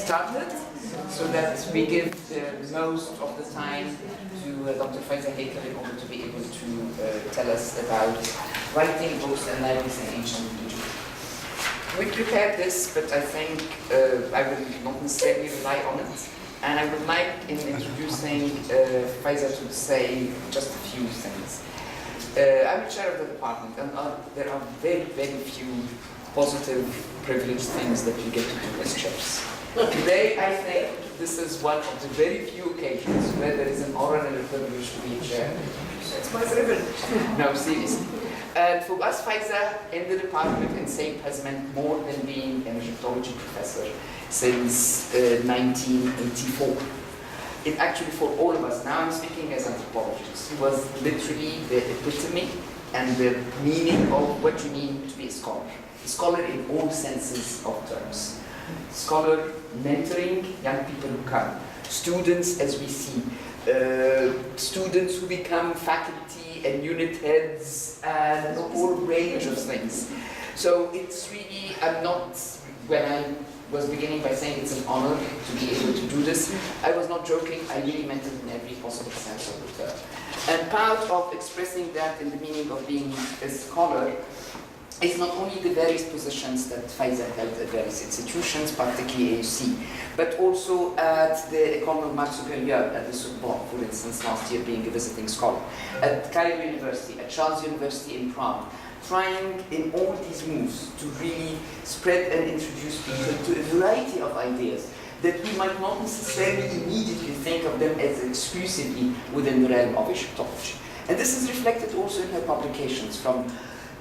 started so that we give the most of the time to Dr. Fayza Haikal in order to be able to tell us about writing books and libraries in ancient Egypt. We prepared this, but I think I will not necessarily rely on it. And I would like, in introducing Fayza, to say just a few things. I'm chair of the department, and there are very, very few positive, privileged things that you get to do as chairs. Today, I think this is one of the very few occasions where there is an honor and a privilege to be a chair. It's my privilege. No, seriously. And for us, Fayza in the department in SAPE has meant more than being an Egyptology professor since 1984. It actually, for all of us, now I'm speaking as anthropologist, he was literally the epitome and the meaning of what you mean to be a scholar. A scholar in all senses of terms. Scholar mentoring young people who come, students as we see, students who become faculty and unit heads and a whole range of things. So it's really, I'm not, when I was beginning by saying it's an honor to be able to do this, I was not joking, I really meant it in every possible sense of the term. And part of expressing that in the meaning of being a scholar is not only the various positions that Fayza held at various institutions, particularly AUC, but also at the École Normale Supérieure at the Sorbonne, for instance, last year being a visiting scholar, at Cairo University, at Charles University in Prague, trying in all these moves to really spread and introduce people to a variety of ideas that we might not necessarily immediately think of them as exclusively within the realm of Egyptology. And this is reflected also in her publications, from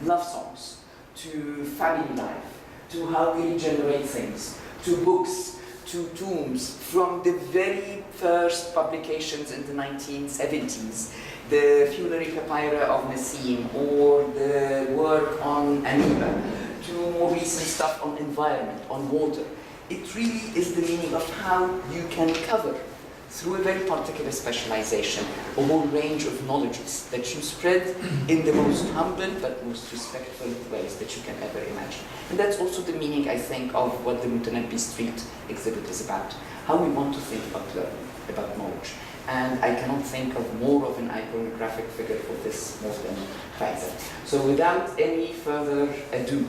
love songs, to family life, to how we regenerate things, to books, to tombs, from the very first publications in the 1970s, the funerary papyri of Nassim, or the work on amoeba, to more recent stuff on environment, on water. It really is the meaning of how you can cover, through a very particular specialization, a whole range of knowledges that you spread in the most humble but most respectful ways that you can ever imagine. And that's also the meaning, I think, of what the Mutanabbi Street exhibit is about. How we want to think about learning, about knowledge. And I cannot think of more of an iconographic figure for this more than Fayza. So without any further ado,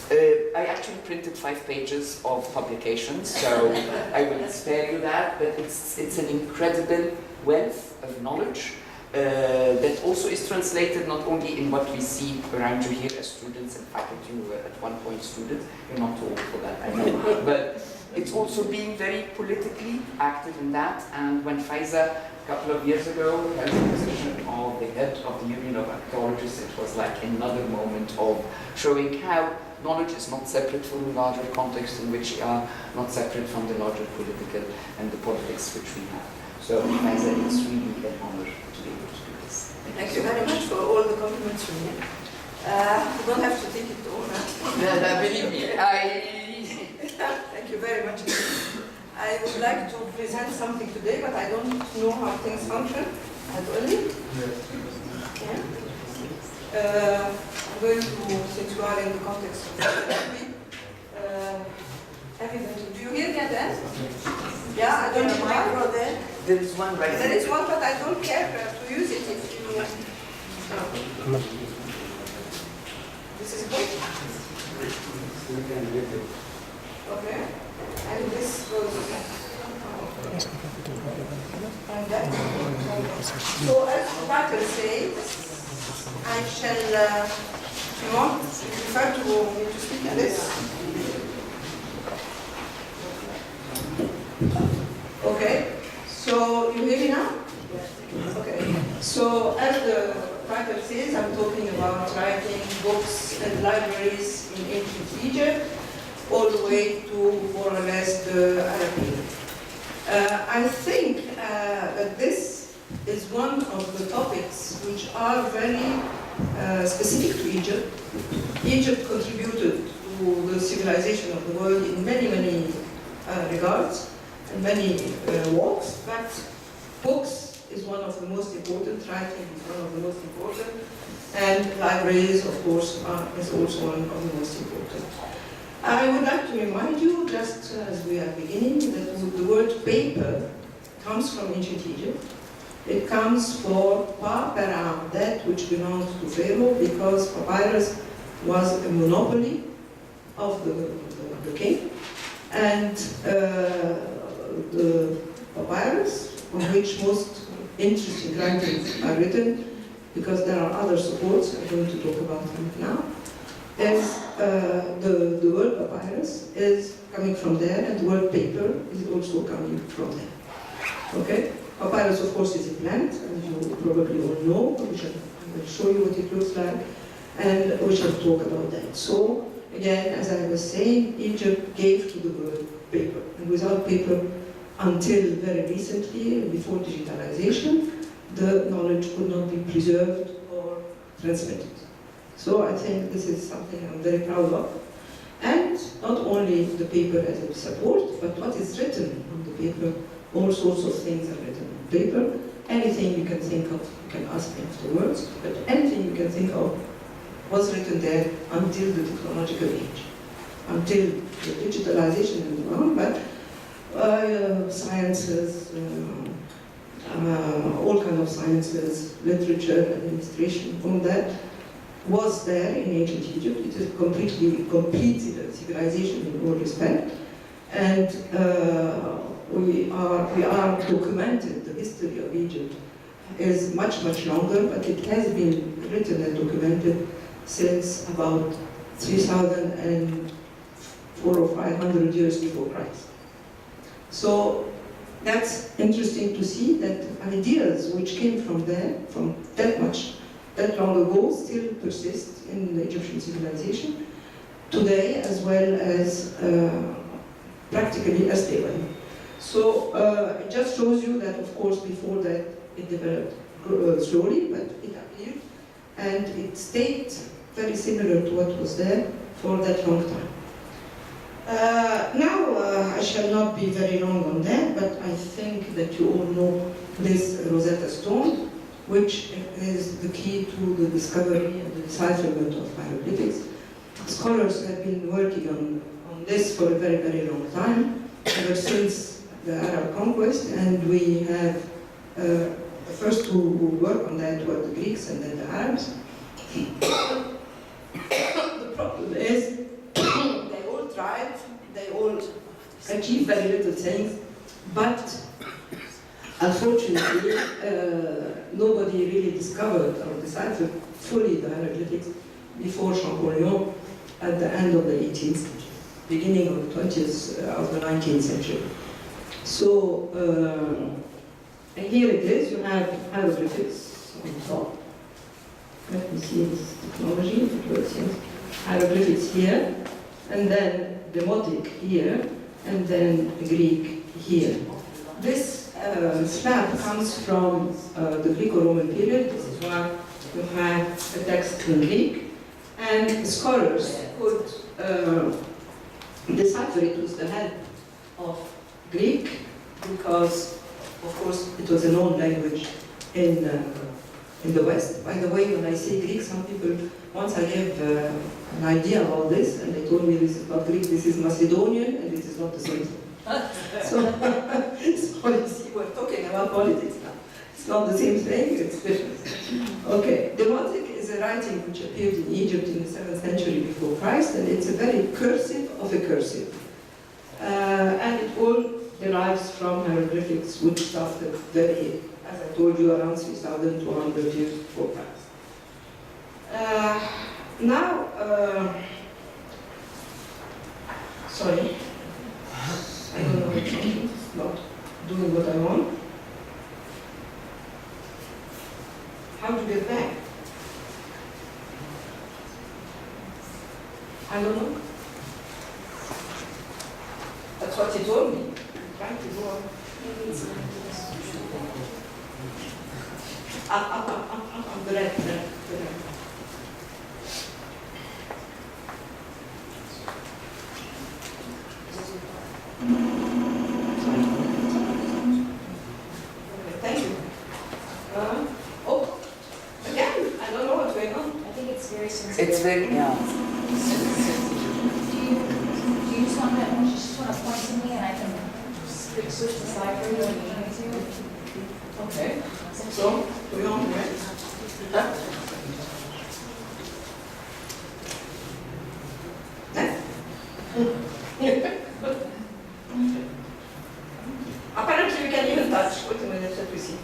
I actually printed 5 pages of publications, so I will spare you that, but it's an incredible wealth of knowledge that also is translated not only in what we see around you here as students and faculty. You were at one point student, you're not too old for that, I know, but it's also being very politically active in that. And when Fayza, a couple of years ago, held the position of the head of the Union of Archaeologists, it was like another moment of showing how knowledge is not separate from the larger context in which we are, not separate from the larger political and the politics which we have. So, Fayza, it's really an honor to be able to do this. Thank you very much for all the compliments from you. You don't have to take it all, huh? No, believe me, Thank you very much. I would like to present something today, but I don't know how things function at all. Yeah. I'm going to, since you are in the context of therapy, evidently, do you hear me at the end? Yeah, I don't need a micro there. there is one right There is one, but I don't care to use it if you... This is good. Okay. And this goes... And that. So as the title says, I shall, if you want, if you prefer to me to speak in this. Okay, so you hear me now? Okay, so as the title says, I'm talking about writing books and libraries in ancient Egypt, all the way to more or less the Arabic. I think that this is one of the topics which are very specific to Egypt. Egypt contributed to the civilization of the world in many, many regards and many walks, but books is one of the most important, writing is one of the most important, and libraries, of course, is also one of the most important. I would like to remind you, just as we are beginning, that the word paper comes from ancient Egypt. It comes for papera, that which belongs to Pharaoh, because papyrus was a monopoly of the king. And the papyrus, on which most interesting writings are written, because there are other supports I'm going to talk about them now, is the word papyrus is coming from there, and the word paper is also coming from there. Okay? Papyrus, of course, is a plant, as you probably all know, which I will show you what it looks like, and we shall talk about that. So, again, as I was saying, Egypt gave to the world paper, and without paper, until very recently, before digitalization, the knowledge could not be preserved or transmitted. So I think this is something I'm very proud of. And not only the paper as a support, but what is written on the paper. All sorts of things are written on paper. Anything you can think of, you can ask me afterwards, but anything you can think of was written there until the technological age, until the digitalization and so on, but sciences, all kinds of sciences, literature, administration, all that was there in ancient Egypt. It is completed a civilization in all respect, and we are documented. The history of Egypt is much longer, but it has been written and documented since about 3,400 or 500 years before Christ. So that's interesting to see that ideas which came from there, from that long ago, still persist in the Egyptian civilization today, as well as practically as they were. So it just shows you that, of course, before that it developed slowly, but it appeared, and it stayed very similar to what was there for that long time. Now, I shall not be very long on that, but I think that you all know this Rosetta Stone, which is the key to the discovery and the decipherment of hieroglyphics. Scholars have been working on this for a very long time, ever since the Arab conquest, and we have the first who worked on that were the Greeks and then the Arabs. The problem is they all tried, they all achieved very little things, but unfortunately nobody really discovered or deciphered fully the hieroglyphics before Champollion at the end of the 18th century, beginning of the 19th century. So here it is, you have hieroglyphics on top. Let me see this technology, if it works, yes. Hieroglyphics here, and then Demotic here, and then Greek here. This slab comes from the Greco-Roman period. This is why you have a text in Greek, and scholars could decipher it with the help of Greek, because, of course, it was a known language in the West. By the way, when I say Greek, some people, once I gave an idea about this, and they told me this is not Greek, this is Macedonian, and it is not the same thing. So you see, we're talking about politics now. It's not the same thing, it's different. Okay, Demotic is a writing which appeared in Egypt in the 7th century before Christ, and it's a very cursive of a cursive. And it all derives from hieroglyphics, which started very, as I told you, around 3,200 years before Christ. Sorry, I don't know which one, it's not doing what I want. How to get back? I don't know. That's what he told me. I'm trying to go on. I'm correct. Thank you. Again, I don't know what's going on. I think it's very sensitive. It's very, yeah. just want to point to me and I can switch the slide for you when you need to. Okay. So, do you want to wait? Huh? Apparently, you can even touch. Wait a minute, let me see.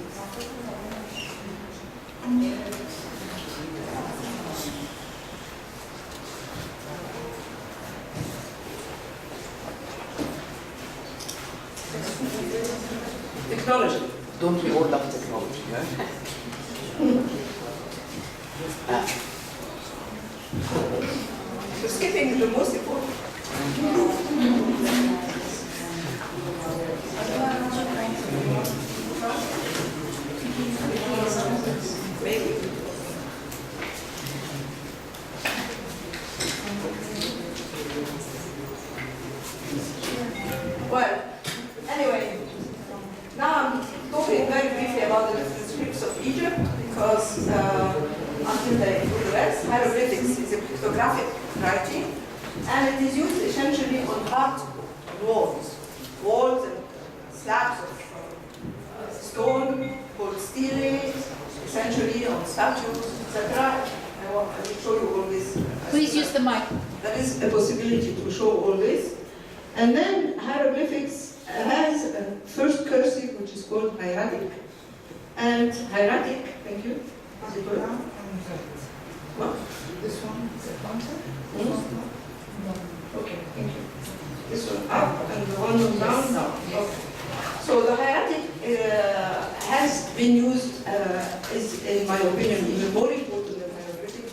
Technology. Don't we all love technology, right? The skipping is the most important. Maybe. Well, anyway, now I'm talking very briefly about the different scripts of Egypt because until they do the rest, hieroglyphics is a pictographic writing and it is used essentially on hard walls and slabs of stone called stele, essentially on statues, etc. I will show you all this. Please use the mic. There is a possibility to show all this. And then hieroglyphics has a first cursive which is called hieratic. And hieratic, thank you. Is it good? What? This one is a pointer? Okay, thank you. This one up and the one down? No. Okay. So the hieratic has been used, is in my opinion even more important than hieroglyphics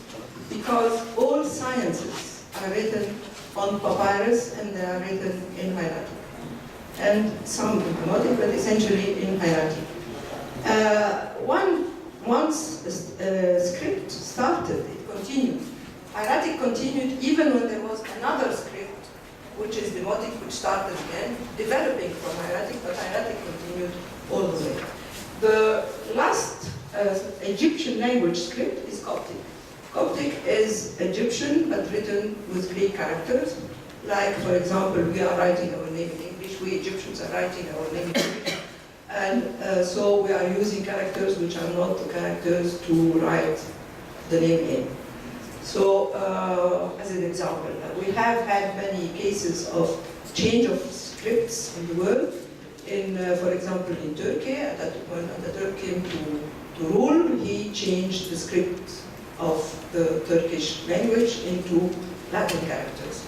because all sciences are written on papyrus and they are written in hieratic. And some in demotic, but essentially in hieratic. Once a script started, it continued. Hieratic continued even when there was another script, which is demotic, which started again, developing from hieratic, but hieratic continued all the way. The last Egyptian language script is Coptic. Coptic is Egyptian, but written with Greek characters. Like, for example, we are writing our name in English, we Egyptians are writing our name in English. And so we are using characters which are not the characters to write the name in. So, as an example, we have had many cases of change of scripts in the world. For example, in Turkey, when Ataturk came to rule, he changed the script of the Turkish language into Latin characters.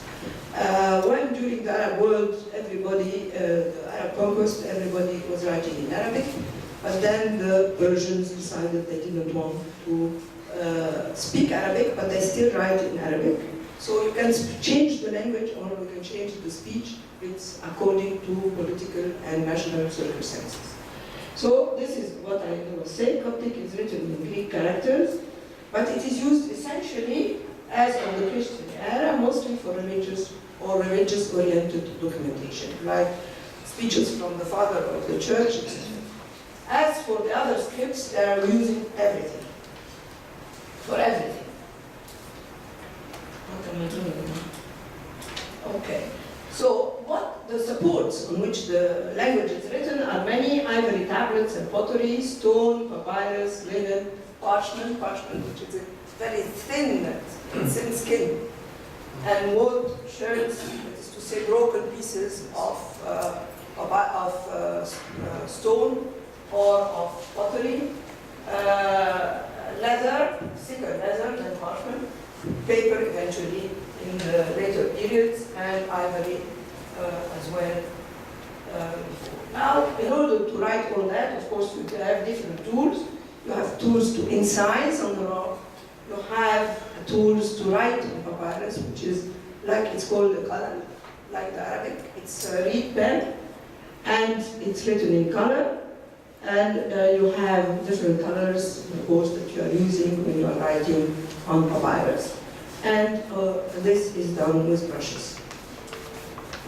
When during the Arab world, the Arab conquest, everybody was writing in Arabic, but then the Persians decided they didn't want to speak Arabic, but they still write in Arabic. So you can change the language or you can change the speech. It's according to political and national circumstances. So this is what I was saying. Coptic is written in Greek characters, but it is used essentially as of the Christian era, mostly for religious or religious-oriented documentation, like speeches from the father of the church, etc. As for the other scripts, they are using everything. For everything. What am I doing now? Okay. So what the supports on which the language is written are many: ivory tablets and pottery, stone, papyrus, linen, parchment, which is a very thin skin, and wood, sherds, that is to say broken pieces of stone or of pottery, leather, thicker leather than parchment, paper eventually in the later periods, and ivory as well. Now, in order to write all that, of course, you have different tools. You have tools to incise on the rock. You have tools to write on papyrus, which is it's called a qalam, like the Arabic. It's a reed pen, and it's written in color. And you have different colors, of course, that you are using when you are writing on papyrus. And this is done with brushes.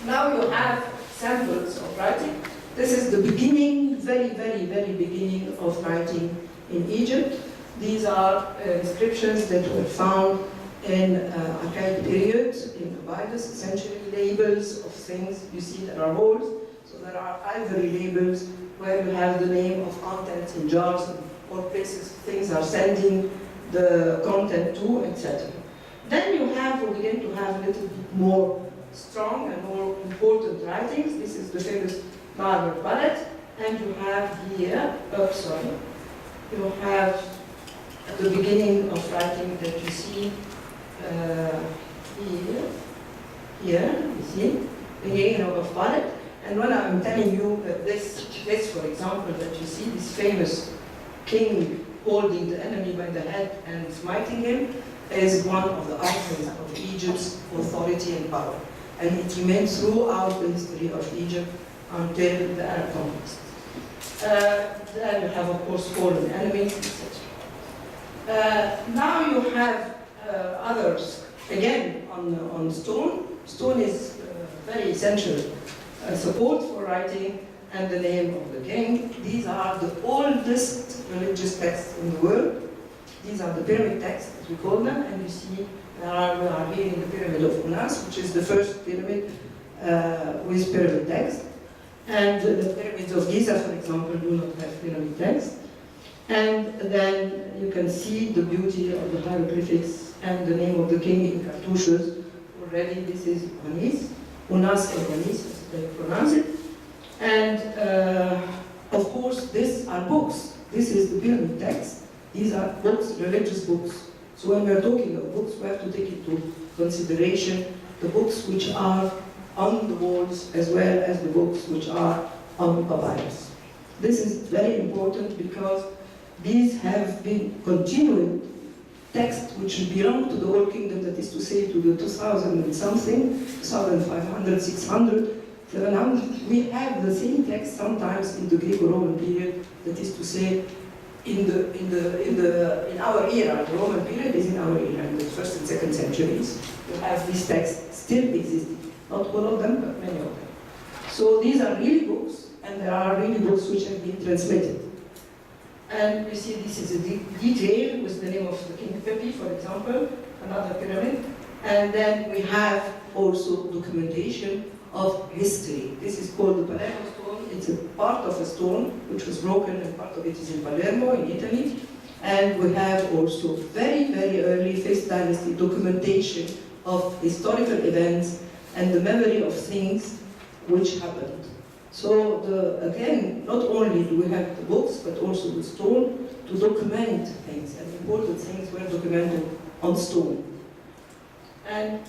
Now you have samples of writing. This is the beginning, very, very, very beginning of writing in Egypt. These are inscriptions that were found in archaic period, in papyrus, essentially labels of things. You see there are holes, so there are ivory labels where you have the name of contents in jars or places things are sending the content to, etc. Then we begin to have a little bit more strong and more important writings. This is the famous marble palette, and you have here, you have at the beginning of writing that you see here, you see, beginning of palette. And when I'm telling you that this, for example, that you see, this famous king holding the enemy by the head and smiting him, is one of the icons of Egypt's authority and power. And it remains throughout the history of Egypt until the Arab conquest. Then you have, of course, fallen enemies, etc. Now you have others, again, on stone. Stone is very essential support for writing and the name of the king. These are the oldest religious texts in the world. These are the pyramid texts, as we call them, and you see we are here in the pyramid of Unas, which is the first pyramid with pyramid text. And the pyramids of Giza, for example, do not have pyramid text. And then you can see the beauty of the hieroglyphics and the name of the king in cartouches. Already this is Unas or Unis, as they pronounce it. And of course, these are books. This is the pyramid text. These are books, religious books. So when we are talking of books, we have to take into consideration the books which are on the walls as well as the books which are on papyrus. This is very important because these have been continuing texts which belong to the Old Kingdom, that is to say to the 2000 and something, 2500, 600, 700. We have the same text sometimes in the Greco-Roman period, that is to say in our era. The Roman period is in our era, in the 1st and 2nd centuries. You have these texts still existing. Not all of them, but many of them. So these are really books, and there are really books which have been translated. And you see this is a detail with the name of the King Pepi, for example, another pyramid. And then we have also documentation of history. This is called the Palermo stone. It's a part of a stone which was broken, and part of it is in Palermo, in Italy. And we have also very, very early 5th dynasty documentation of historical events and the memory of things which happened. So again, not only do we have the books, but also the stone to document things, and important things were documented on stone. And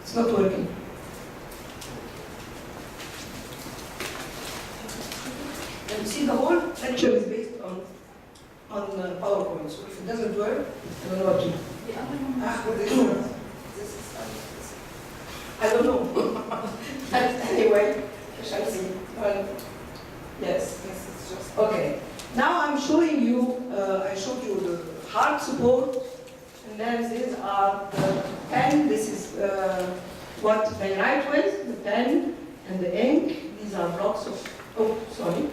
it's not working. And you see, the whole lecture is based on PowerPoint, so if it doesn't work, I don't know what to do. I don't know. But anyway, we shall see. Yes, it's just okay. Now I'm showing you. I showed you the hard support, and then these are the pen. This is what they write with, the pen and the ink. These are blocks of. Oh, sorry.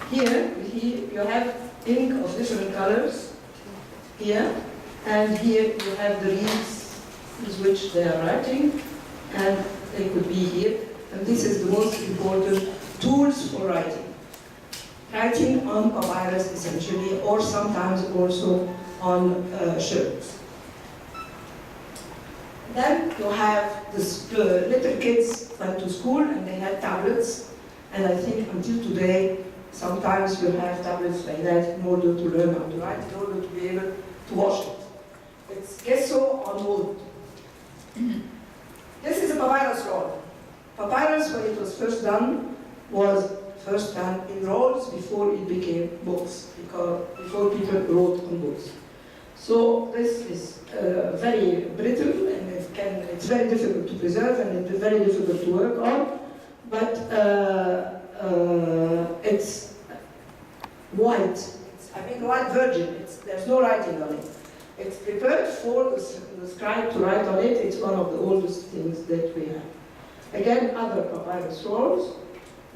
Here you have ink of different colors. Here. And here you have the reeds with which they are writing, and they could be here. And this is the most important tools for writing. Writing on papyrus, essentially, or sometimes also on shirts. Then you have the little kids went to school and they had tablets. And I think until today, sometimes you have tablets like that in order to learn how to write, in order to be able to wash it. It's gesso on wood. This is a papyrus roll. Papyrus, when it was first done, was first done in rolls before it became books, because before people wrote on books. So this is very brittle, and it's very difficult to preserve, and it's very difficult to work on. But it's white. White virgin. There's no writing on it. It's prepared for the scribe to write on it. It's one of the oldest things that we have. Again, other papyrus rolls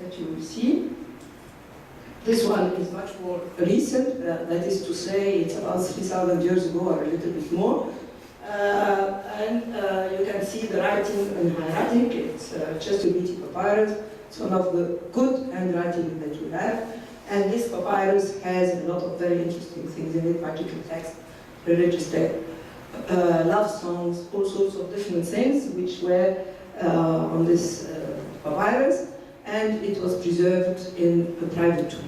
that you will see. This one is much more recent, that is to say it's about 3,000 years ago or a little bit more. You can see the writing in hieratic. It's Chester-Beatty papyrus. It's one of the good handwriting that we have. And this papyrus has a lot of very interesting things in it, magical text, religious text, love songs, all sorts of different things which were on this papyrus, and it was preserved in a private tomb.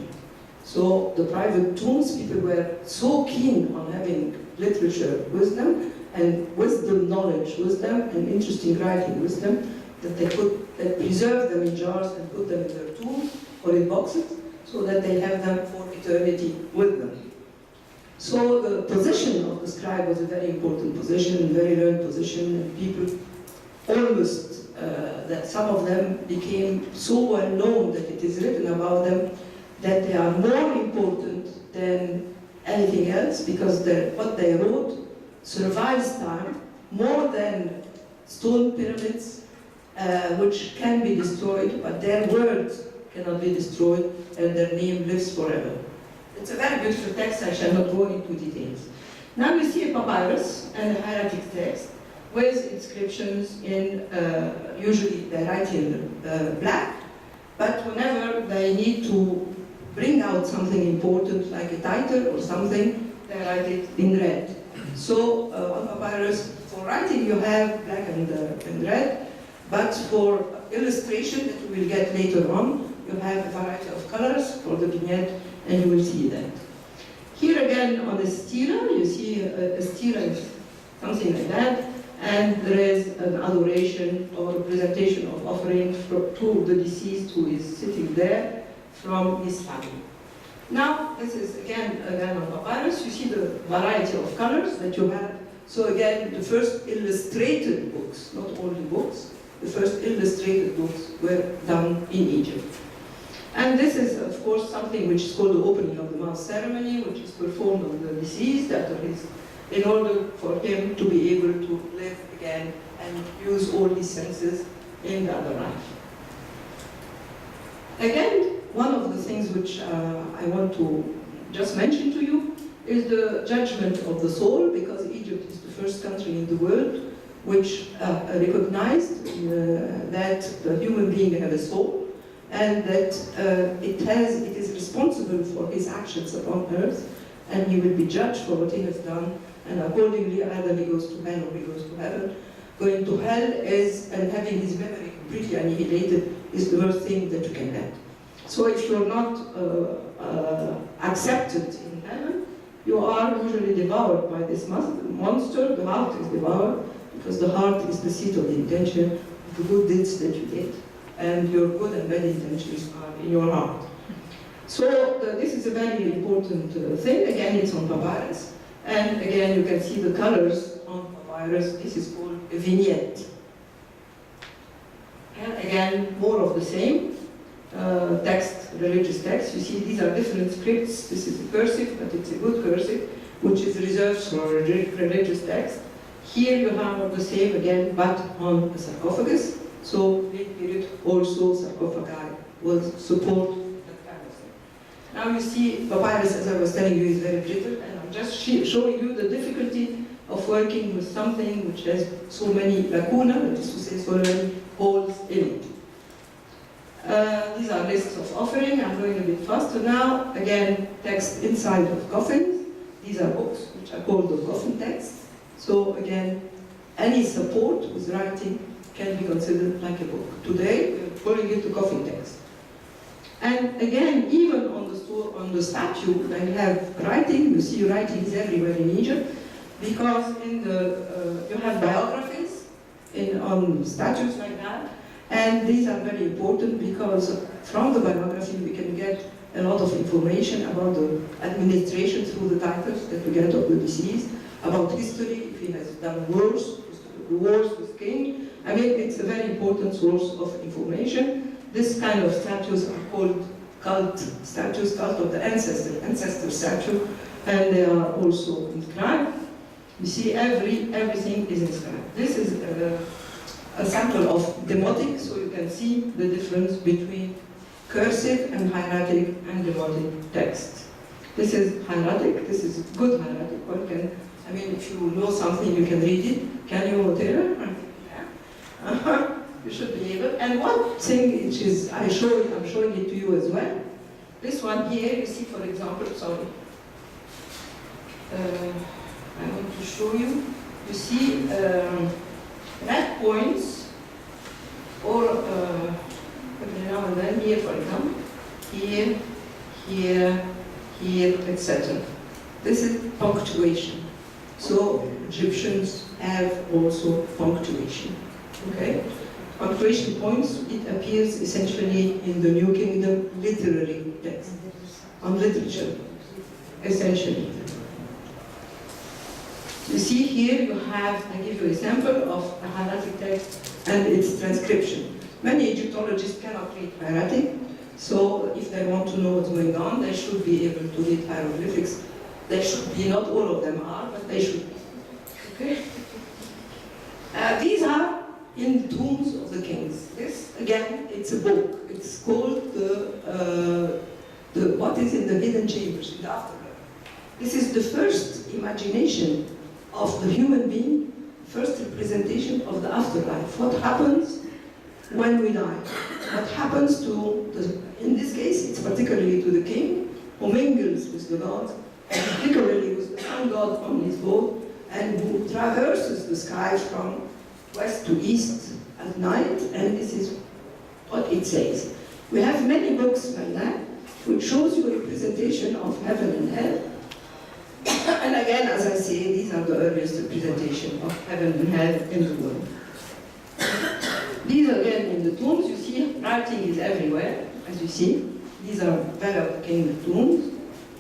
So the private tombs, people were so keen on having literature wisdom and wisdom knowledge wisdom and interesting writing wisdom that they could preserve them in jars and put them in their tombs or in boxes so that they have them for eternity with them. So the position of the scribe was a very important position, a very learned position, and people almost, that some of them became so well known that it is written about them that they are more important than anything else because what they wrote survives time more than stone pyramids, which can be destroyed, but their words cannot be destroyed and their name lives forever. It's a very beautiful text, I shall not go into details. Now we see a papyrus and a hieratic text with inscriptions in, usually they write in black, but whenever they need to bring out something important like a title or something, they write it in red. So on papyrus, for writing you have black and red, but for illustration that we will get later on, you have a variety of colors for the vignette, and you will see that. Here again on the stela, you see a stela is something like that, and there is an adoration or representation of offering to the deceased who is sitting there from his family. Now, this is again on papyrus, you see the variety of colors that you have. So again, the first illustrated books, not only books, the first illustrated books were done in Egypt. And this is, of course, something which is called the opening of the mouth ceremony, which is performed on the deceased in order for him to be able to live again and use all his senses in the other life. Again, one of the things which I want to just mention to you is the judgment of the soul, because Egypt is the first country in the world which recognized that the human being has a soul, and that it is responsible for his actions upon earth, and he will be judged for what he has done, and accordingly either he goes to hell or he goes to heaven. Going to hell and having his memory completely annihilated is the worst thing that you can have. So if you're not accepted in heaven, you are usually devoured by this monster. The heart is devoured, because the heart is the seat of the intention of the good deeds that you did, and your good and bad intentions are in your heart. So this is a very important thing. Again, it's on papyrus, and again you can see the colors on papyrus. This is called a vignette. And again, more of the same. Text, religious text. You see these are different scripts. This is a cursive, but it's a good cursive, which is reserved for religious text. Here you have the same again, but on a sarcophagus. So late period also sarcophagi will support that kind of thing. Now you see papyrus, as I was telling you, is very brittle, and I'm just showing you the difficulty of working with something which has so many lacuna, that is to say, so many holes in it. These are lists of offering. I'm going a bit faster now. Again, text inside of coffins. These are books which are called the coffin texts. So again, any support with writing can be considered like a book. Today, we're calling it the coffin text. And again, even on the statue, they have writing. You see writings everywhere in Egypt, because you have biographies on statues like that. And these are very important because from the biography we can get a lot of information about the administration through the titles that we get of the deceased, about history, if he has done wars with king. I mean, it's a very important source of information. This kind of statues are called cult statues, cult of the ancestor statue, and they are also inscribed. You see, everything is inscribed. This is a sample of demotic, so you can see the difference between cursive and hieratic and demotic text. This is hieratic, this is good hieratic. One can, I mean, if you know something, you can read it. Can you, Taylor? Yeah. You should be able. And one thing which is, I'm showing it to you as well. This one here, you see, for example, sorry. I want to show you. You see red points, or every now and then here, for example, here, here, here, etc. This is punctuation. So Egyptians have also punctuation. Okay? Punctuation points, it appears essentially in the New Kingdom literary text, on literature, essentially. You see here you have, I give you a sample of a hieratic text and its transcription. Many Egyptologists cannot read hieratic, so if they want to know what's going on, they should be able to read hieroglyphics. They should be, not all of them are, but they should be. Okay? These are in the tombs of the kings. This, again, it's a book. It's called What is in the Hidden Chambers, in the Afterlife. This is the first imagination of the human being, first representation of the afterlife. What happens when we die? What happens to, in this case, it's particularly to the king, who mingles with the gods, and particularly with the sun god on his boat, and who traverses the sky from west to east at night, and this is what it says. We have many books like that, which shows you a representation of heaven and hell. And again, as I say, these are the earliest representation of heaven and hell in the world. These again in the tombs, you see, writing is everywhere, as you see. These are developed king tombs.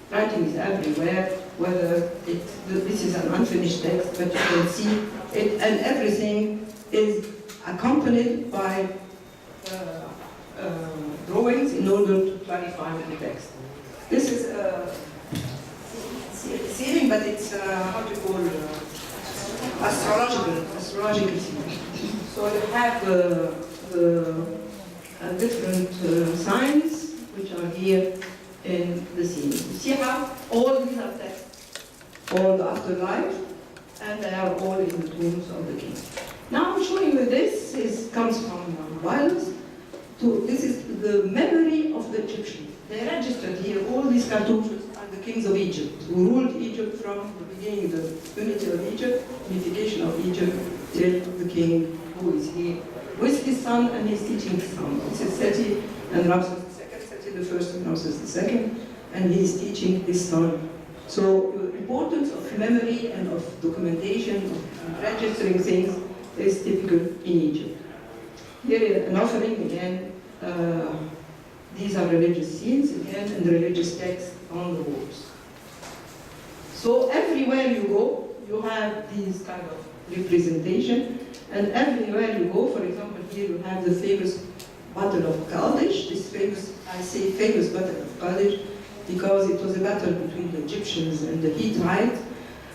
Writing is everywhere, whether this is an unfinished text, but you can see it, and everything is accompanied by drawings in order to clarify the text. This is sealing, but it's how to call astrological sealing. So you have the different signs which are here in the scene. You see how all these are texts for the afterlife, and they are all in the tombs of the king. Now I'm showing you this. This comes from Wiles. This is the memory of the Egyptians. They registered here all these cartouches are the kings of Egypt, who ruled Egypt from the beginning, the unity of Egypt, unification of Egypt, till the king who is here with his son and he's teaching his son. This is Seti and Ramses II, Seti the first and Ramses II, and he's teaching his son. So the importance of memory and of documentation, of registering things is typical in Egypt. Here an offering again. These are religious scenes again, and religious text on the walls. So everywhere you go, you have these kind of representation, and everywhere you go, for example, here you have the famous Battle of Kadesh. This famous, I say famous Battle of Kadesh, because it was a battle between the Egyptians and the Hittites,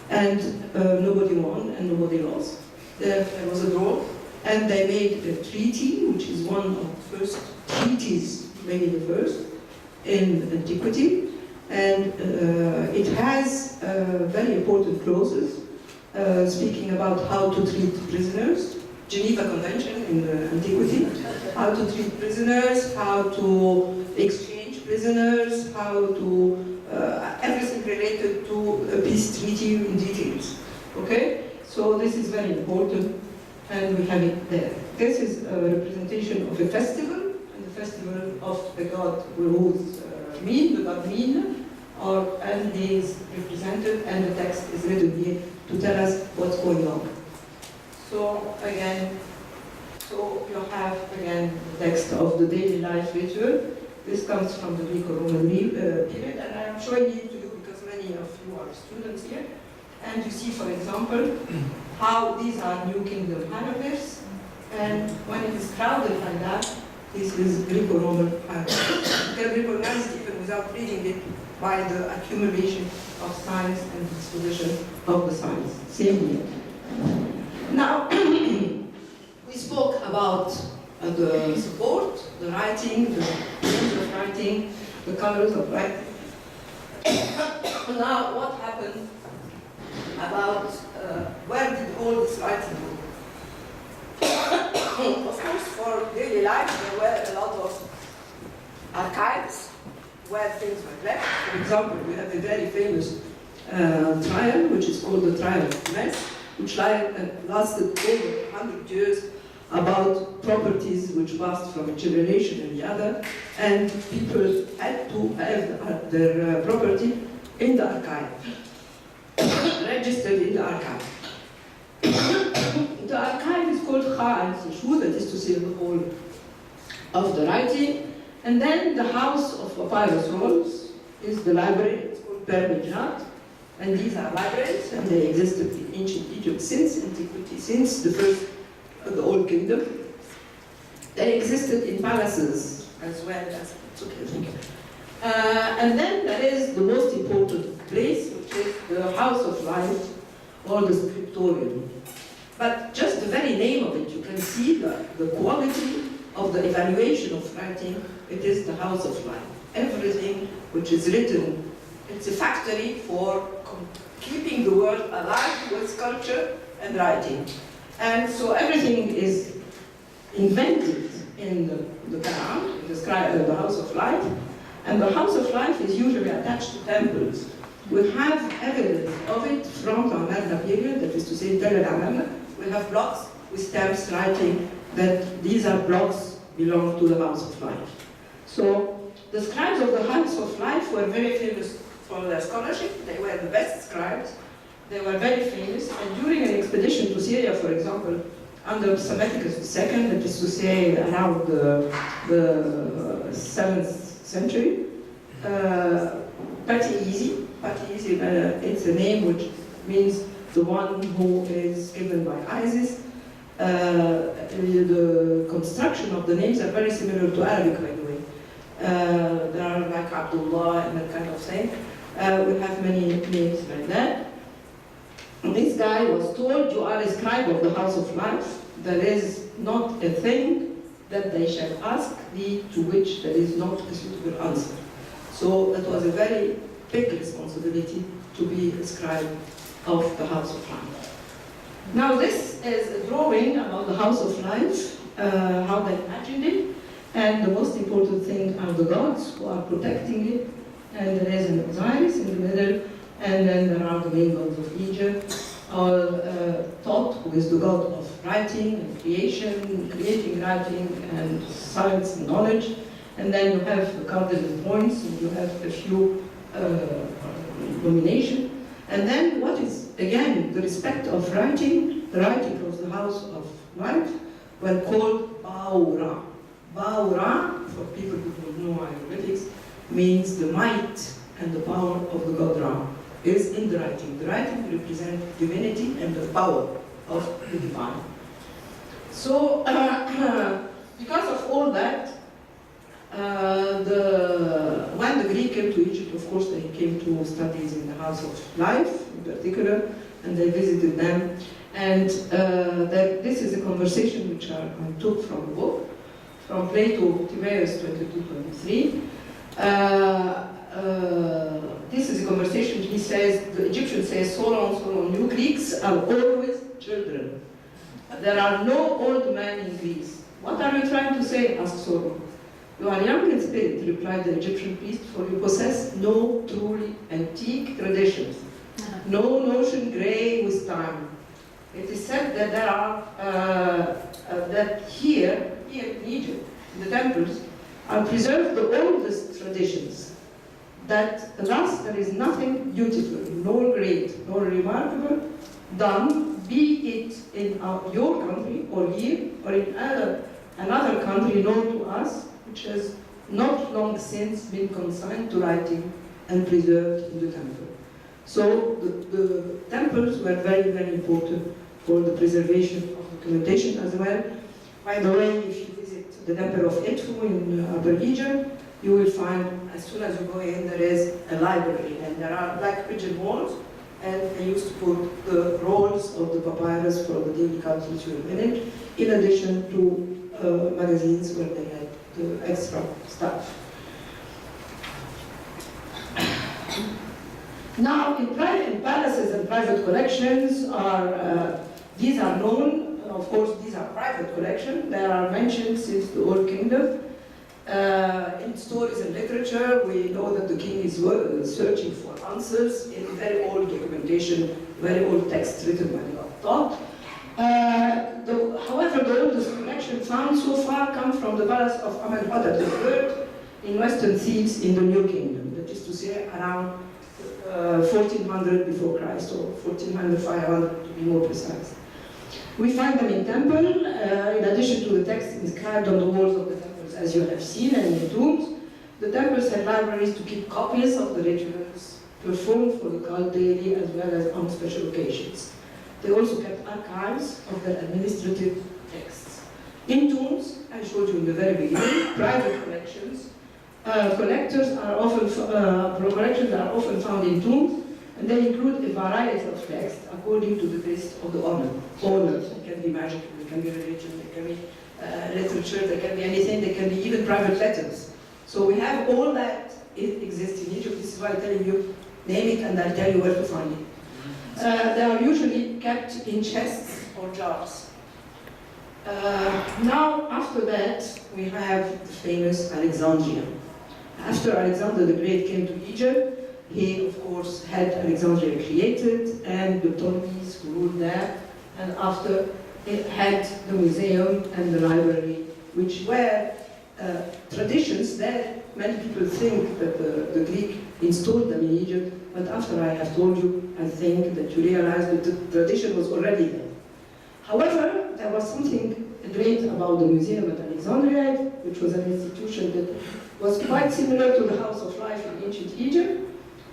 and nobody won and nobody lost. There was a draw, and they made a treaty, which is one of the first treaties, maybe the first, in antiquity, and it has very important clauses speaking about how to treat prisoners, Geneva Convention in antiquity, how to treat prisoners, how to exchange prisoners, how to, everything related to a peace treaty in details, okay? So this is very important, and we have it there. This is a representation of a festival, and the festival of the god who's Min, the god Min, and he is represented, and the text is written here to tell us what's going on. So again, so you have again the text of the daily life ritual. This comes from the Greco-Roman period, and I am showing it to you because many of you are students here. And you see, for example, how these are New Kingdom hieroglyphs, and when it is crowded like that, this is Greco-Roman hieroglyphs. You can recognize it even without reading it by the accumulation of signs and disposition of the signs. Same here. Now, we spoke about the support, the writing, the names of writing, the colors of writing. Now, what happened about where did all this writing go? Of course, for daily life, there were a lot of archives where things were left. For example, we have a very famous trial, which is called the Trial of Metz, which lasted over 100 years, about properties which passed from a generation and the other, and people had to have their property in the archive, registered in the archive. The archive is called Shu, that is to say the whole of the writing, and then the house of papyrus rolls is the library, it's called Permijat, and these are libraries, and they existed in ancient Egypt since antiquity, since the Old Kingdom. They existed in palaces as well as and then there is the most important place, which is the House of Life or the scriptorium. But just the very name of it, you can see the quality of the evaluation of writing. It is the House of Life. Everything which is written, it's a factory for keeping the world alive with culture and writing. And so everything is invented in the Quran, in the House of Life. And the House of Life is usually attached to temples. We have evidence of it from the Amarna period, that is to say, Tel al-Amarna. We have blocks with stamps writing that these are blocks belong to the House of Life. So the scribes of the House of Life were very famous for their scholarship. They were the best scribes. They were very famous, and during an expedition to Syria, for example, under Psammeticus II, that is to say around the 7th century, Pati-Izi, it's a name which means the one who is given by Isis. The construction of the names are very similar to Arabic, by the way. There are like Abdullah and that kind of thing. We have many names like that. This guy was told, you are a scribe of the House of Life. There is not a thing that they shall ask thee to which there is not a suitable answer. So that was a very big responsibility to be a scribe of the House of Life. Now this is a drawing about the House of Life, how they imagined it, and the most important thing are the gods who are protecting it, and there is an Osiris in the middle, and then there are the main gods of Egypt, all Thoth, who is the god of writing and creation, creating writing and science and knowledge, and then you have the cardinal points, and you have a few nominations. And then what is, again, the respect of writing, the writing of the House of Life, were called Baura. Baura, for people who don't know hieroglyphics, means the might and the power of the god Ra is in the writing. The writing represents divinity and the power of the divine. So, because of all that, when the Greeks came to Egypt, of course, they came to studies in the House of Life, in particular, and they visited them. And this is a conversation which I took from a book, from Plato, Timaeus 22-23. This is a conversation, he says, the Egyptian says, so long, you Greeks are always children. There are no old men in Greece. What are you trying to say? Asked Solon. You are young in spirit, replied the Egyptian priest, for you possess no truly antique traditions, no notion grey with time. It is said that there are, that here in Egypt, in the temples, are preserved the oldest traditions, that thus there is nothing beautiful, nor great, nor remarkable done, be it in your country, or here, or in another country known to us, which has not long since been consigned to writing and preserved in the temple. So the temples were very, very important for the preservation of documentation as well. By the way, if you visit the temple of Edfu in Upper Egypt, you will find, as soon as you go in, there is a library, and there are black pigeon walls, and they used to put the rolls of the papyrus for the daily cultural in it, in addition to magazines where they had the extra stuff. Now, in palaces and private collections these are known. Of course, these are private collections. They are mentioned since the Old Kingdom. In stories and literature, we know that the king is searching for answers in very old documentation, very old texts written by the thought. However, the oldest collection found so far come from the palace of Amenhotep III in Western Thebes in the New Kingdom. That is to say, around 1400 before Christ, or 1400, 500 to be more precise. We find them in temple, in addition to the text inscribed on the walls of the temples, as you have seen, and in tombs. The temples had libraries to keep copies of the rituals performed for the cult daily, as well as on special occasions. They also kept archives of their administrative texts. In tombs, I showed you in the very beginning, private collections. Collections are often found in tombs, and they include a variety of texts according to the taste of the owner. They can be magical, they can be religion, they can be literature, they can be anything, they can be even private letters. So we have all that. It exists in Egypt. This is why I'm telling you, name it and I'll tell you where to find it. They are usually kept in chests or jars. Now, after that, we have the famous Alexandria. After Alexander the Great came to Egypt, he, of course, had Alexandria created and the Ptolemies who ruled there, and after it had the museum and the library, which were traditions that many people think that the Greek installed them in Egypt, but after I have told you, I think that you realize that the tradition was already there. However, there was something great about the museum at Alexandria, which was an institution that was quite similar to the House of Life in ancient Egypt.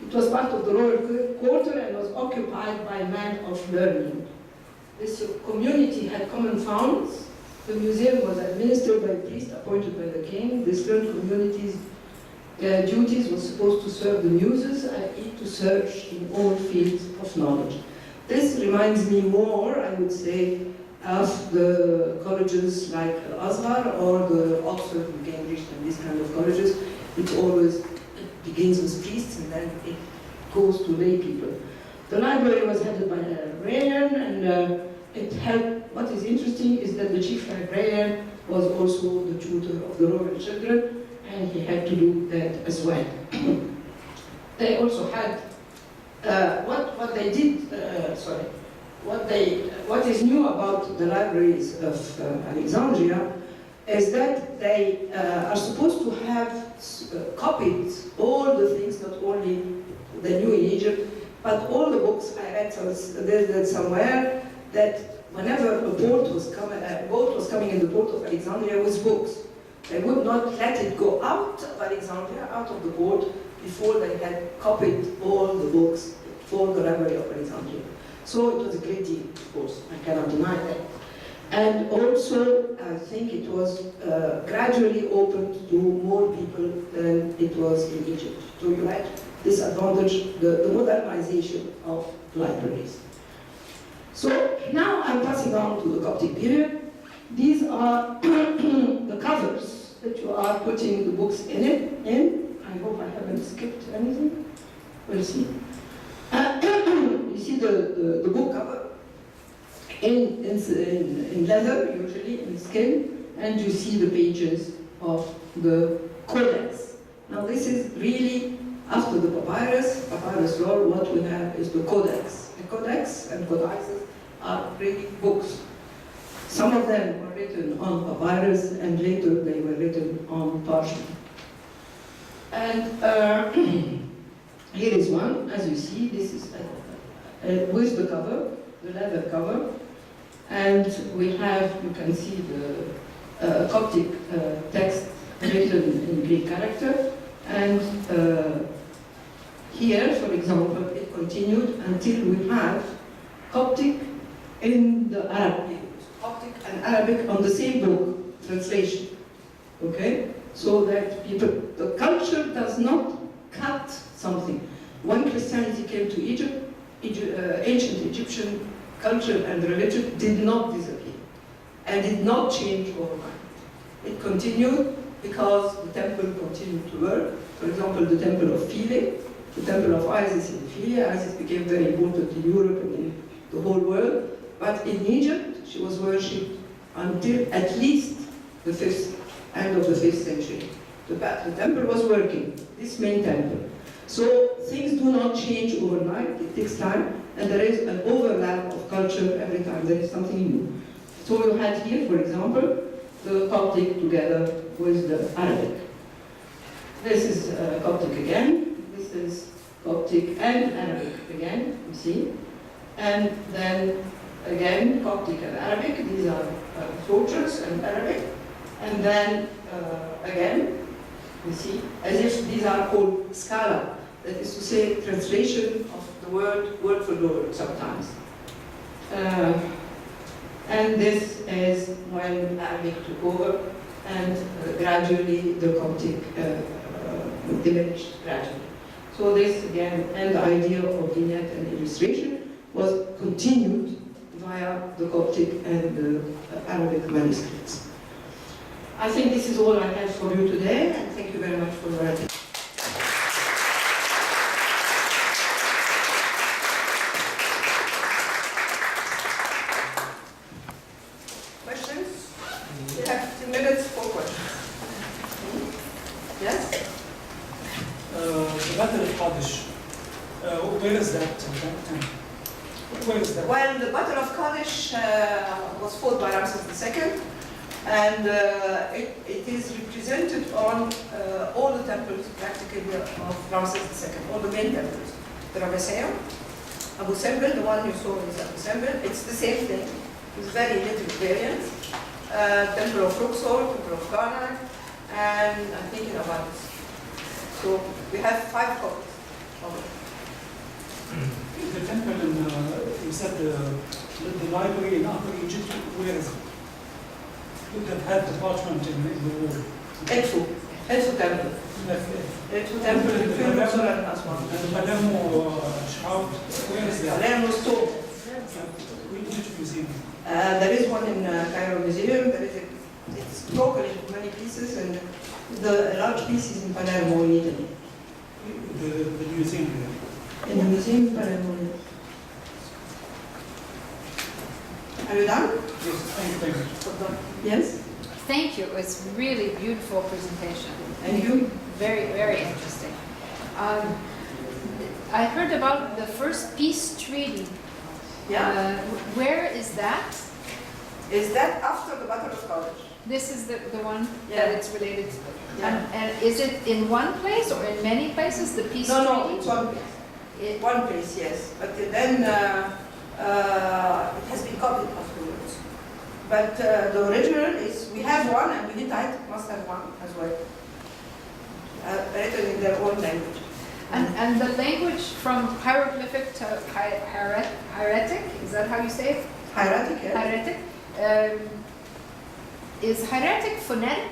It was part of the royal quarter and was occupied by men of learning. This community had common founds. The museum was administered by a priest appointed by the king. This learned community's duties was supposed to serve the muses, i.e. to search in all fields of knowledge. This reminds me more, I would say, of the colleges like Azhar or the Oxford and Cambridge and these kind of colleges, which always begins with priests and then it goes to lay people. The library was headed by a librarian, and it had, what is interesting is that the chief librarian was also the tutor of the royal children, and he had to do that as well. They also had, what they did, what is new about the libraries of Alexandria is that they are supposed to have copied all the things, not only they knew in Egypt, but all the books. I read somewhere that whenever a boat was coming in the port of Alexandria with books, they would not let it go out of Alexandria, out of the port, before they had copied all the books for the library of Alexandria. So it was a great deal, of course, I cannot deny that. And also, I think it was gradually opened to more people than it was in Egypt. So you had this advantage, the modernization of libraries. So now I'm passing on to the Coptic period. These are the covers that you are putting the books in. I hope I haven't skipped anything. We'll see. You see the book cover in leather, usually in skin, and you see the pages of the codex. Now this is really, after the papyrus roll, what we have is the codex. The codex and codices are really books. Some of them were written on papyrus, and later they were written on parchment. And here is one, as you see, this is with the cover, the leather cover, and we have, you can see the Coptic text written in Greek character, and here, for example, it continued until we have Coptic in the Arab language, Coptic and Arabic on the same book, translation, okay? So that the culture does not cut something. When Christianity came to Egypt, ancient Egyptian culture and religion did not disappear and did not change overnight. It continued because the temple continued to work. For example, the temple of Philae, the temple of Isis in Philae. Isis became very important in Europe and in the whole world. But in Egypt, she was worshipped until at least the end of the 5th century. The temple was working, this main temple. So things do not change overnight, it takes time, and there is an overlap of culture every time there is something new. So you had here, for example, the Coptic together with the Arabic. This is Coptic again, this is Coptic and Arabic again, you see. And then again, Coptic and Arabic, these are soldiers and Arabic. And then again, you see, as if these are called scala, that is to say, translation of the word for word sometimes. And this is when Arabic took over, and gradually the Coptic diminished gradually. So this again, and the idea of vignette and illustration was continued via the Coptic and the Arabic manuscripts. I think this is all I have for you today, and thank you very much for your attention. Questions? We have 15 minutes for questions. Yes? The Battle of Kadesh, where is that? Where is that? Well, the Battle of Kadesh was fought by Ramses II, and it is represented on all the temples practically of Ramses II, all the main temples. The Ramesseum, Abu Simbel, the one you saw is Abu Simbel, it's the same thing, it's very little variance. Temple of Luxor, Temple of Karnak, and I'm thinking about this. So we have 5 copies of it. The temple in, you said the library in Upper Egypt, where is it? That had the parchment in the wall. Edfu temple. Edfu temple in Luxor and Aswan. And Palermo shroud, where is that? Palermo stone. Which museum? There is one in Cairo Museum. It's broken into many pieces, and the large piece is in Palermo in Italy. The museum there. In the museum in Palermo. Are you done? Yes, thank you. Yes? Thank you. It was really beautiful presentation. And you? Very, very interesting. I heard about the first peace treaty. Yeah. Where is that? Is that after the Battle of Kadesh? This is the one Yeah. that it's related to. Yeah. And is it in one place or in many places, the peace treaty? No, it's one place. One place, yes. But then it has been copied afterwards. But the original is, we have one, and the Hittite must have one as well. Written in their own language. And the language from hieroglyphic to hieratic, is that how you say it? Hieratic, yes. Hieratic. Is hieratic phonetic?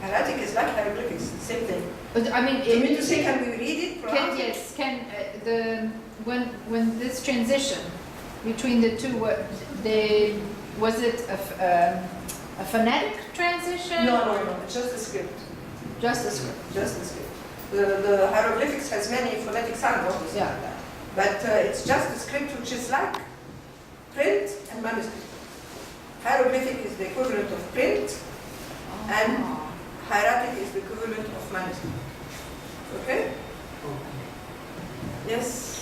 Hieratic is like hieroglyphics, the same thing. But, I mean, You mean to say, can we read it? When this transition between the two, was it a phonetic transition? No, it's just a script. Just a script. Just a script. The hieroglyphics has many phonetic signs, obviously. Yeah. But it's just a script which is like print and manuscript. Hieroglyphic is the equivalent of print, and hieratic is the equivalent of manuscript. Okay? Yes?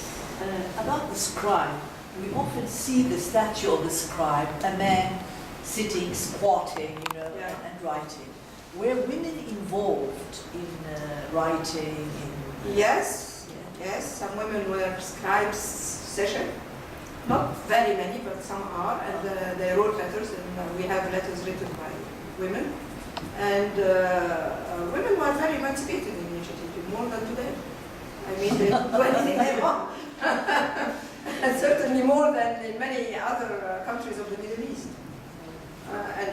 About the scribe, we often see the statue of the scribe, a man sitting, squatting, Yeah. and writing. Were women involved in writing? Yes. Yeah. Yes, some women were scribes session. Not very many, but some are, and they wrote letters, and we have letters written by women. And women were very emancipated in Egypt, more than today. I mean, they do anything they want. And certainly more than in many other countries of the Middle East.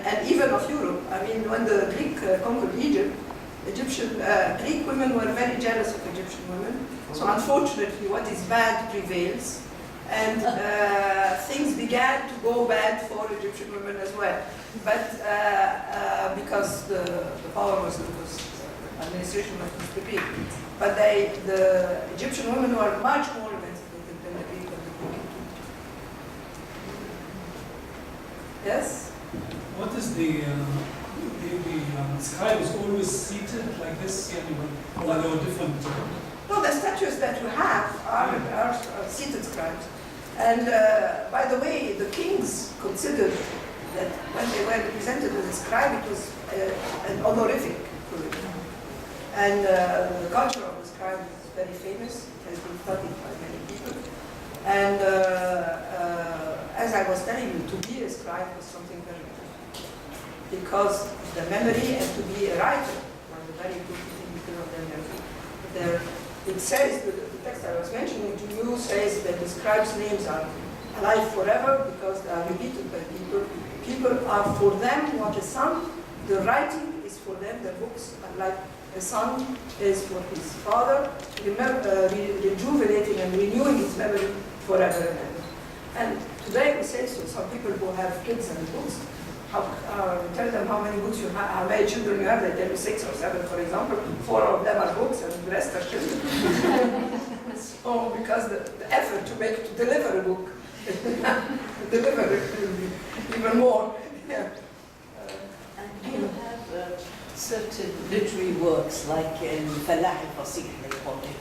And even of Europe. I mean, when the Greek conquered Egypt, Greek women were very jealous of Egyptian women. So unfortunately, what is bad prevails. And things began to go bad for Egyptian women as well. But because the power was administration was Mr. Greek. But the Egyptian women were much more emancipated than the Greek and the Greek. Yes? What is the scribe is always seated like this, or are there different? No, the statues that we have are seated scribes. And by the way, the kings considered that when they were presented with a scribe, it was an honorific position. And the culture of the scribe is very famous. It has been studied by many people. And as I was telling you, to be a scribe was something very important. Because the memory and to be a writer was a very important thing because of their it says, the text I was mentioning to you says that the scribes' names are alive forever because they are repeated by people. People are for them what a son, the writing is for them, the books are like a son is for his father, rejuvenating and renewing his memory forever and ever. And today we say so, some people who have kids and books, tell them how many books you have, how many children you have, they tell you 6 or 7, for example. 4 of them are books and the rest are children. So, because the effort to deliver a book, deliver it even more. Yeah. And you have certain literary works, like in Falah al-Fasih, they call it,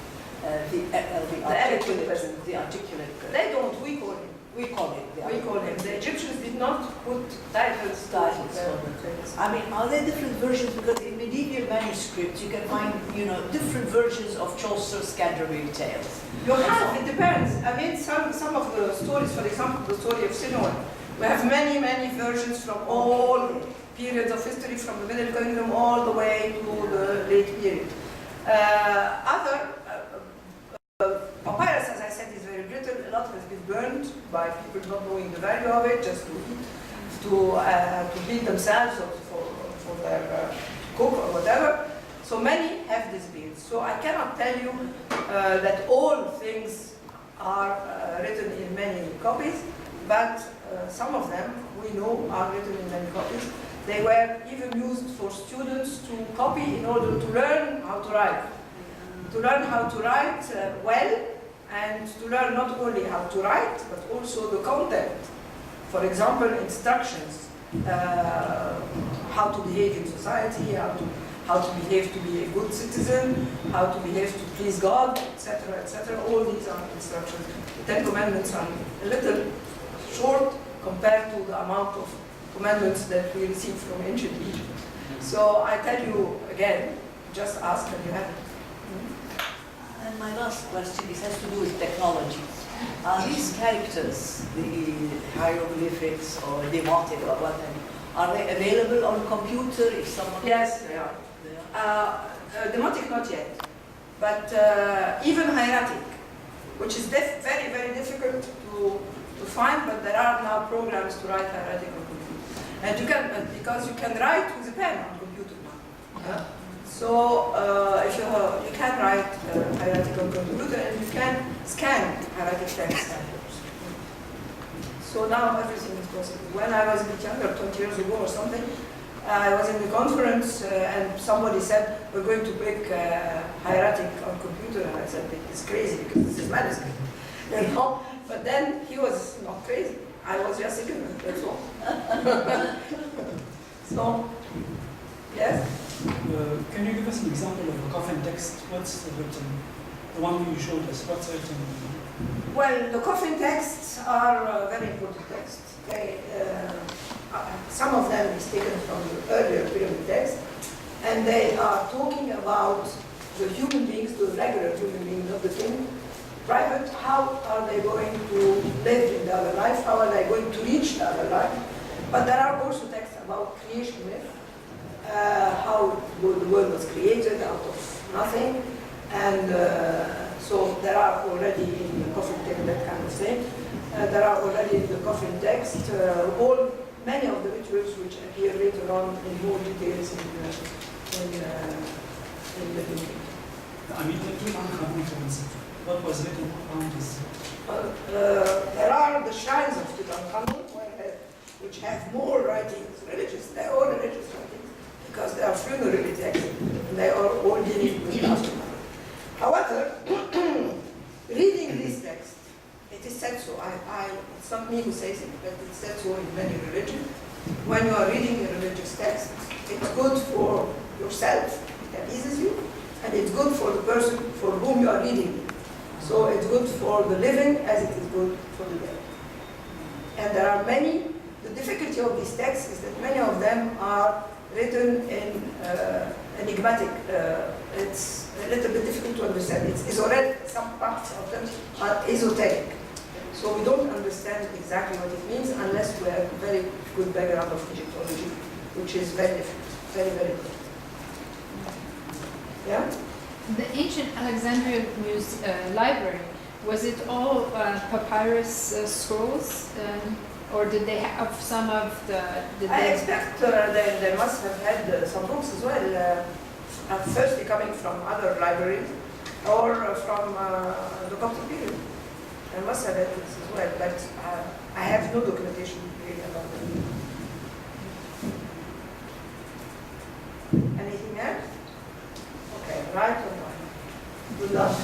the articulate. They don't, we call it. We call it. We call him. The Egyptians did not put titles. I mean, are there different versions? Because in medieval manuscripts, you can find, different versions of Chaucer's Canterbury Tales. You have, it depends. I mean, some of the stories, for example, the story of Syndicate, we have many, many versions from all periods of history, from the Middle Kingdom all the way to the late period. Other papyrus, as I said, is very brittle. A lot has been burned by people not knowing the value of it, just to heat themselves or for their cook or whatever. So many have disappeared. So I cannot tell you that all things are written in many copies, but some of them we know are written in many copies. They were even used for students to copy in order to learn how to write. To learn how to write well, and to learn not only how to write, but also the content. For example, instructions, how to behave in society, how to behave to be a good citizen, how to behave to please God, etc., etc. All these are instructions. The 10 Commandments are a little short compared to the amount of commandments that we receive from ancient Egypt. So I tell you again, just ask and you have it. And my last question, this has to do with technology. Are these characters, the hieroglyphics or demotic or whatever, are they available on computer if someone... Yes, they are. Demotic not yet, but even hieratic, which is very, very difficult to find, but there are now programs to write hieratic on computer. And you can, because you can write with a pen on computer now. Yeah? So if you can write hieratic on computer and you can scan hieratic text. So now everything is possible. When I was a bit younger, 20 years ago or something, I was in the conference and somebody said, we're going to make hieratic on computer. And I said, it's crazy because this is manuscript. But then he was not crazy. I was just ignorant, that's all. So, yes? Can you give us an example of a coffin text? What's written? The one you showed us, what's written? Well, the coffin texts are very important texts. Some of them is taken from the earlier pyramid text, and they are talking about the human beings, the regular human beings, not the king, private, how are they going to live in the other life, how are they going to reach the other life. But there are also texts about creation myth, how the world was created out of nothing, and so there are already in the coffin text that kind of thing. There are already in the coffin text many of the rituals which appear later on in more details in the Kingdom. I mean, the two what was written around this There are the shrines of Tutankhamun, which have more writings, religious, they're all religious writings, because they are funerary texts, and they are all dealing with aftermath. However, reading these texts, it is said so, it's not me who says it, but it's said so in many religions. When you are reading a religious text, it's good for yourself, it appeases you, and it's good for the person for whom you are reading it. So it's good for the living as it is good for the dead. And there are many, the difficulty of these texts is that many of them are written in enigmatic, it's a little bit difficult to understand. It's esoteric, some parts of them are esoteric. So we don't understand exactly what it means unless we have a very good background of Egyptology, which is very difficult, very, very good. Yeah? The ancient Alexandria library, was it all papyrus scrolls, or did they have some of the? I expect they must have had some books as well, firstly coming from other libraries or from the Coptic period. I must have had this as well, but I have no documentation really about them. Anything else? Okay, right or wrong? Good luck.